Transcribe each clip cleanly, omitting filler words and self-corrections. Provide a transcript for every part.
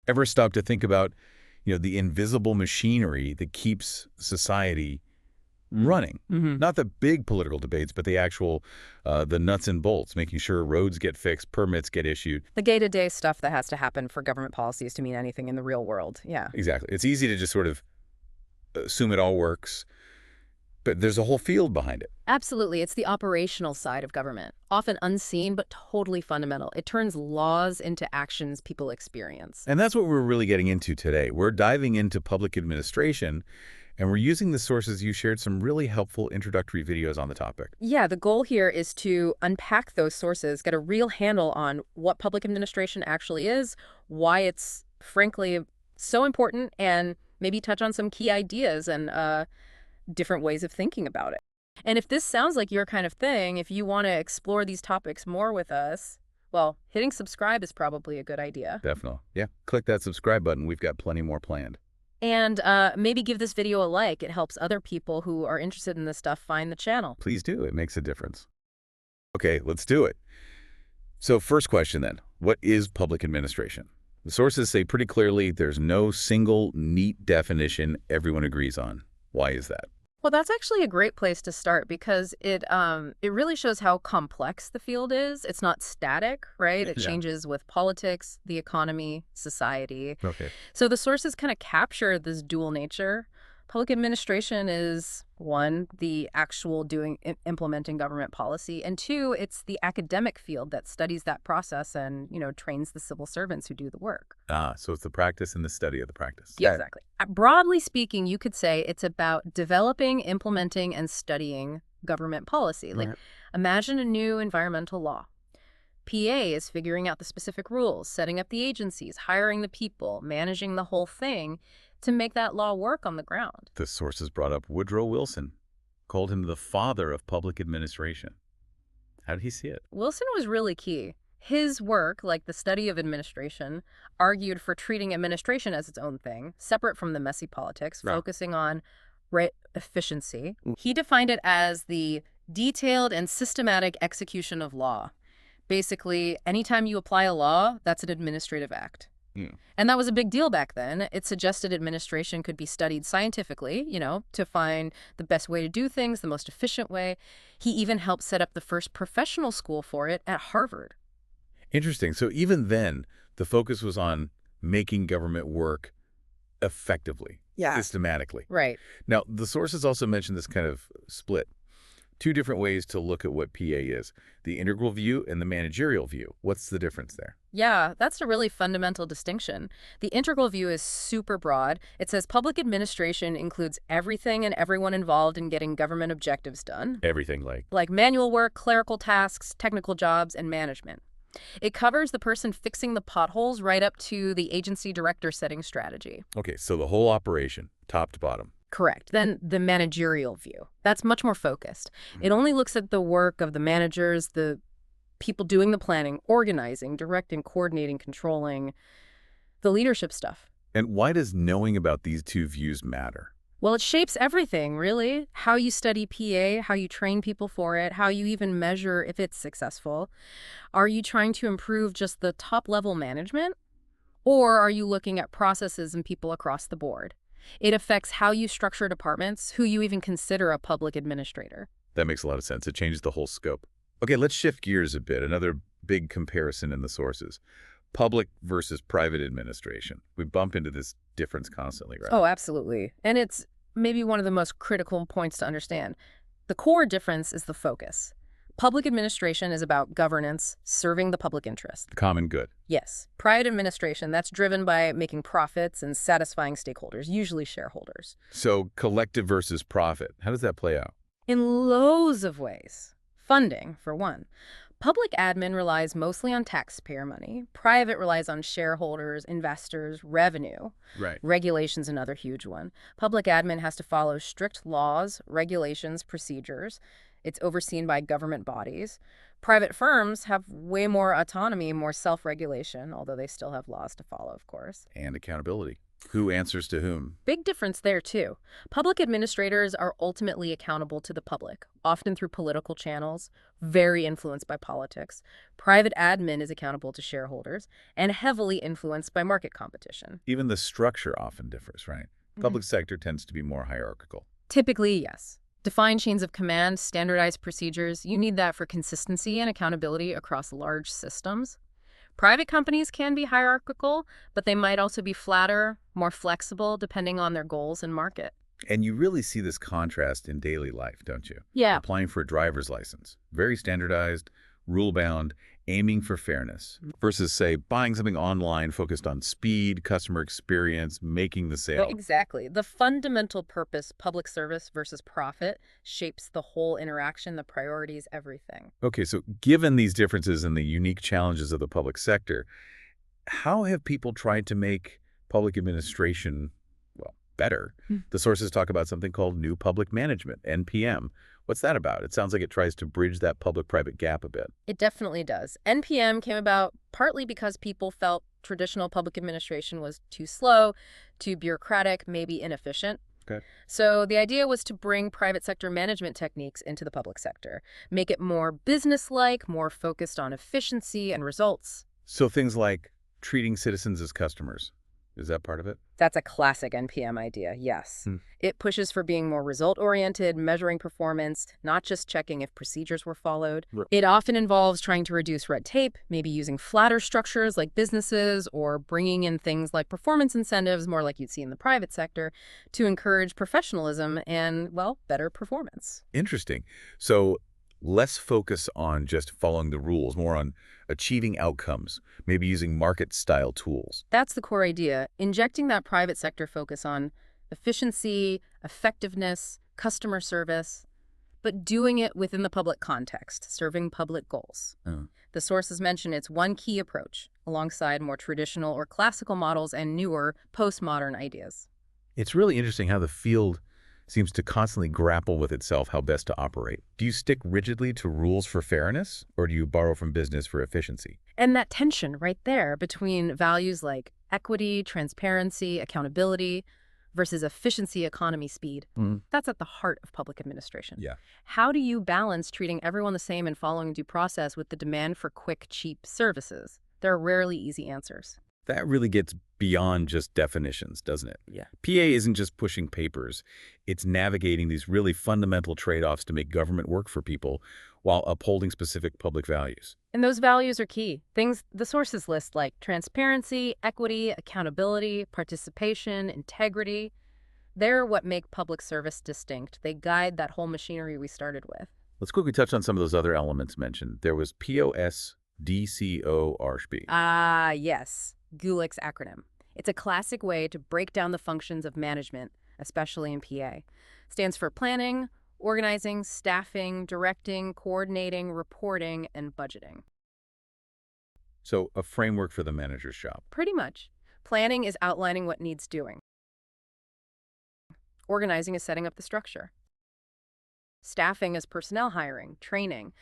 Ever stop to think about, the invisible machinery that keeps society running? Mm-hmm. Not the big political debates, but the actual, the nuts and bolts, making sure roads get fixed, permits get issued. The day-to-day stuff that has to happen for government policies to mean anything in the real world. Yeah. Exactly. It's easy to just sort of assume it all works, but there's a whole field behind it. Absolutely. It's the operational side of government, often unseen but totally fundamental. It turns laws into actions people experience. And that's what we're really getting into today. We're diving into public administration, and we're using the sources you shared some really helpful introductory videos on the topic. Yeah, the goal here is to unpack those sources, get a real handle on what public administration actually is, why it's, frankly, so important, and maybe touch on some key ideas and different ways of thinking about it. And if this sounds like your kind of thing, if you want to explore these topics more with us, well, hitting subscribe is probably a good idea. Definitely. Yeah. Click that subscribe button. We've got plenty more planned. And maybe give this video a like. It helps other people who are interested in this stuff find the channel. Please do. It makes a difference. Okay, let's do it. So first question then, what is public administration? The sources say pretty clearly there's no single, neat definition everyone agrees on. Why is that? Well, that's actually a great place to start because it really shows how complex the field is. It's not static, right? It Yeah. changes with politics, the economy, society. Okay. So the sources kind of capture this dual nature. Public administration is, one, the actual implementing government policy, and two, it's the academic field that studies that process and, trains the civil servants who do the work. So it's the practice and the study of the practice. Yeah, exactly. Broadly speaking, you could say it's about developing, implementing, and studying government policy. Like, Right. imagine a new environmental law. PA is figuring out the specific rules, setting up the agencies, hiring the people, managing the whole thing to make that law work on the ground. The sources brought up Woodrow Wilson, called him the father of public administration. How did he see it? Wilson was really key. His work, like the study of administration, argued for treating administration as its own thing, separate from the messy politics, Right. focusing on efficiency. He defined it as the detailed and systematic execution of law. Basically, anytime you apply a law, that's an administrative act. And that was a big deal back then. It suggested administration could be studied scientifically, to find the best way to do things, the most efficient way. He even helped set up the first professional school for it at Harvard. Interesting. So even then, the focus was on making government work effectively, systematically. Right. Now, the sources also mentioned this kind of split. Two different ways to look at what PA is, the integral view and the managerial view. What's the difference there? Yeah, that's a really fundamental distinction. The integral view is super broad. It says public administration includes everything and everyone involved in getting government objectives done. Everything Like manual work, clerical tasks, technical jobs, and management. It covers the person fixing the potholes right up to the agency director setting strategy. Okay, so the whole operation, top to bottom. Correct. Then the managerial view. That's much more focused. It only looks at the work of the managers, the people doing the planning, organizing, directing, coordinating, controlling, the leadership stuff. And why does knowing about these two views matter? Well, it shapes everything, really. How you study PA, how you train people for it, how you even measure if it's successful. Are you trying to improve just the top-level management? Or are you looking at processes and people across the board? It affects how you structure departments, who you even consider a public administrator. That makes a lot of sense. It changes the whole scope. Okay, let's shift gears a bit. Another big comparison in the sources. Public versus private administration. We bump into this difference constantly, right? Oh, absolutely. And it's maybe one of the most critical points to understand. The core difference is the focus. Public administration is about governance, serving the public interest. The common good. Yes. Private administration, that's driven by making profits and satisfying stakeholders, usually shareholders. So collective versus profit. How does that play out? In loads of ways. Funding, for one. Public admin relies mostly on taxpayer money. Private relies on shareholders, investors, revenue. Right. Regulation's another huge one. Public admin has to follow strict laws, regulations, procedures. It's overseen by government bodies. Private firms have way more autonomy, more self-regulation, although they still have laws to follow, of course. And accountability. Who answers to whom? Big difference there, too. Public administrators are ultimately accountable to the public, often through political channels, very influenced by politics. Private admin is accountable to shareholders and heavily influenced by market competition. Even the structure often differs, right? Public sector tends to be more hierarchical. Typically, yes. Defined chains of command, standardized procedures, you need that for consistency and accountability across large systems. Private companies can be hierarchical, but they might also be flatter, more flexible, depending on their goals and market. And you really see this contrast in daily life, don't you? Yeah. Applying for a driver's license. Very standardized, rule-bound, aiming for fairness. Versus, say, buying something online focused on speed, customer experience, making the sale. Exactly. The fundamental purpose, public service versus profit, shapes the whole interaction, the priorities, everything. Okay, so given these differences and the unique challenges of the public sector, how have people tried to make public administration, well, better? The sources talk about something called New Public Management, NPM. What's that about? It sounds like it tries to bridge that public-private gap a bit. It definitely does. NPM came about partly because people felt traditional public administration was too slow, too bureaucratic, maybe inefficient. Okay. So the idea was to bring private sector management techniques into the public sector, make it more business-like, more focused on efficiency and results. So things like treating citizens as customers, is that part of it? That's a classic NPM idea, yes. It pushes for being more result-oriented, measuring performance, not just checking if procedures were followed. Right. It often involves trying to reduce red tape, maybe using flatter structures like businesses, or bringing in things like performance incentives, more like you'd see in the private sector, to encourage professionalism and, well, better performance. Interesting. So less focus on just following the rules, more on achieving outcomes, maybe using market-style tools. That's the core idea, injecting that private sector focus on efficiency, effectiveness, customer service, but doing it within the public context, serving public goals. The sources mention it's one key approach, alongside more traditional or classical models and newer, postmodern ideas. It's really interesting how the field seems to constantly grapple with itself how best to operate. Do you stick rigidly to rules for fairness, or do you borrow from business for efficiency? And that tension right there between values like equity, transparency, accountability, versus efficiency, economy, speed, that's at the heart of public administration. Yeah. How do you balance treating everyone the same and following due process with the demand for quick, cheap services? There are rarely easy answers. That really gets beyond just definitions, doesn't it? Yeah. PA isn't just pushing papers. It's navigating these really fundamental trade-offs to make government work for people while upholding specific public values. And those values are key. Things the sources list like transparency, equity, accountability, participation, integrity. They're what make public service distinct. They guide that whole machinery we started with. Let's quickly touch on some of those other elements mentioned. There was POSDCORB. Ah, yes. Gulick's acronym. It's a classic way to break down the functions of management, especially in PA. Stands for planning, organizing, staffing, directing, coordinating, reporting, and budgeting. So a framework for the manager's job. Pretty much. Planning is outlining what needs doing. Organizing is setting up the structure. Staffing is personnel hiring, training.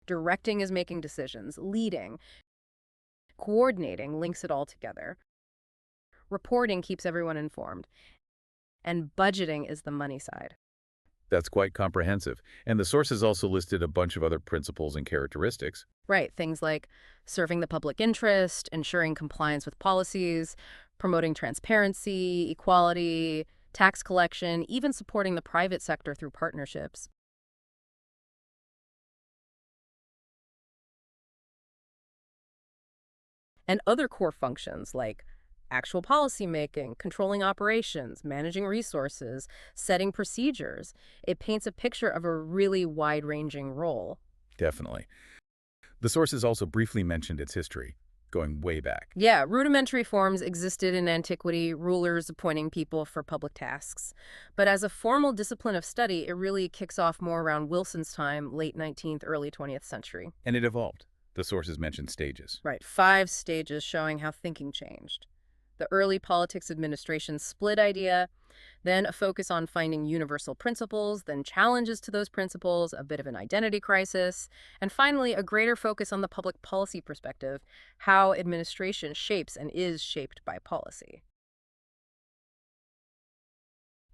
Directing is making decisions, leading. Coordinating links it all together. Reporting keeps everyone informed. And budgeting is the money side. That's quite comprehensive. And the sources also listed a bunch of other principles and characteristics. Right, things like serving the public interest, ensuring compliance with policies, promoting transparency, equality, tax collection, even supporting the private sector through partnerships. And other core functions like actual policy making, controlling operations, managing resources, setting procedures. It paints a picture of a really wide-ranging role. Definitely. The sources also briefly mentioned its history, going way back. Yeah, rudimentary forms existed in antiquity, rulers appointing people for public tasks. But as a formal discipline of study, it really kicks off more around Wilson's time, late 19th, early 20th century. And it evolved. The sources mentioned stages. Right, 5 stages showing how thinking changed. the early politics administration split idea, then a focus on finding universal principles, then challenges to those principles, a bit of an identity crisis, and finally a greater focus on the public policy perspective, how administration shapes and is shaped by policy.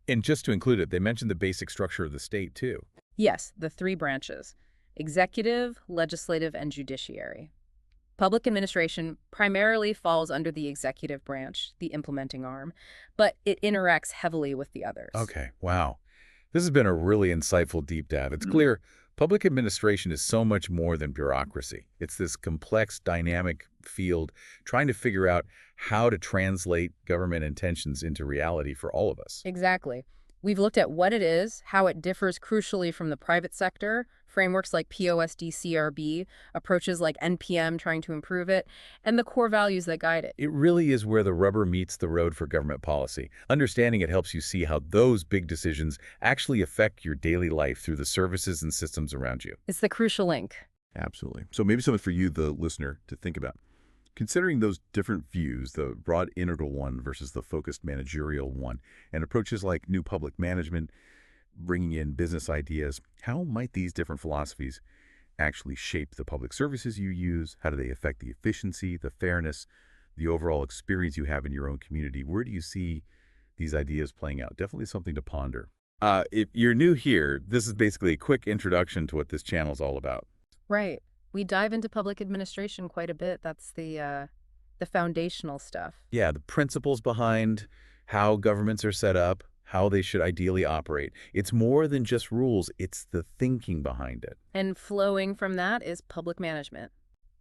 And just to include it, they mentioned the basic structure of the state, too. Yes, the three branches: executive, legislative, and judiciary. Public administration primarily falls under the executive branch, the implementing arm, but it interacts heavily with the others. Okay, wow. This has been a really insightful deep dive. It's clear public administration is so much more than bureaucracy. It's this complex, dynamic field trying to figure out how to translate government intentions into reality for all of us. Exactly. We've looked at what it is, how it differs crucially from the private sector, frameworks like POSDCORB, approaches like NPM trying to improve it, and the core values that guide it. It really is where the rubber meets the road for government policy. Understanding it helps you see how those big decisions actually affect your daily life through the services and systems around you. It's the crucial link. Absolutely. So maybe something for you, the listener, to think about. Considering those different views, the broad integral one versus the focused managerial one, and approaches like new public management, bringing in business ideas, how might these different philosophies actually shape the public services you use? How do they affect the efficiency, the fairness, the overall experience you have in your own community? Where do you see these ideas playing out? Definitely something to ponder. If you're new here, this is basically a quick introduction to what this channel is all about. Right. We dive into public administration quite a bit. That's the foundational stuff. Yeah, the principles behind how governments are set up, how they should ideally operate. It's more than just rules, it's the thinking behind it. And flowing from that is public management.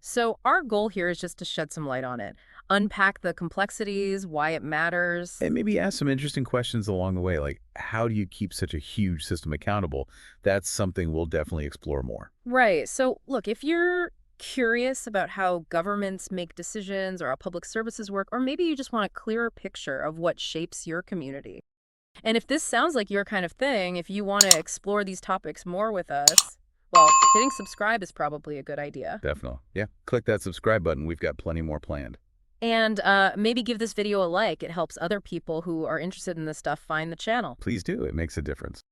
So our goal here is just to shed some light on it, unpack the complexities, why it matters. And maybe ask some interesting questions along the way, like how do you keep such a huge system accountable? That's something we'll definitely explore more. Right. So look, if you're curious about how governments make decisions or how public services work, or maybe you just want a clearer picture of what shapes your community. And if this sounds like your kind of thing, if you want to explore these topics more with us, well, hitting subscribe is probably a good idea. Definitely. Yeah. Click that subscribe button. We've got plenty more planned. And maybe give this video a like. It helps other people who are interested in this stuff find the channel. Please do. It makes a difference.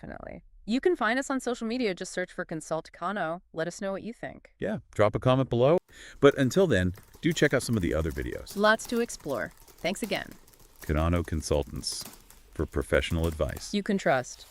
Definitely. You can find us on social media. Just search for ConsultKano. Let us know what you think. Yeah. Drop a comment below. But until then, do check out some of the other videos. Lots to explore. Thanks again. Kano Consultants for professional advice. You can trust.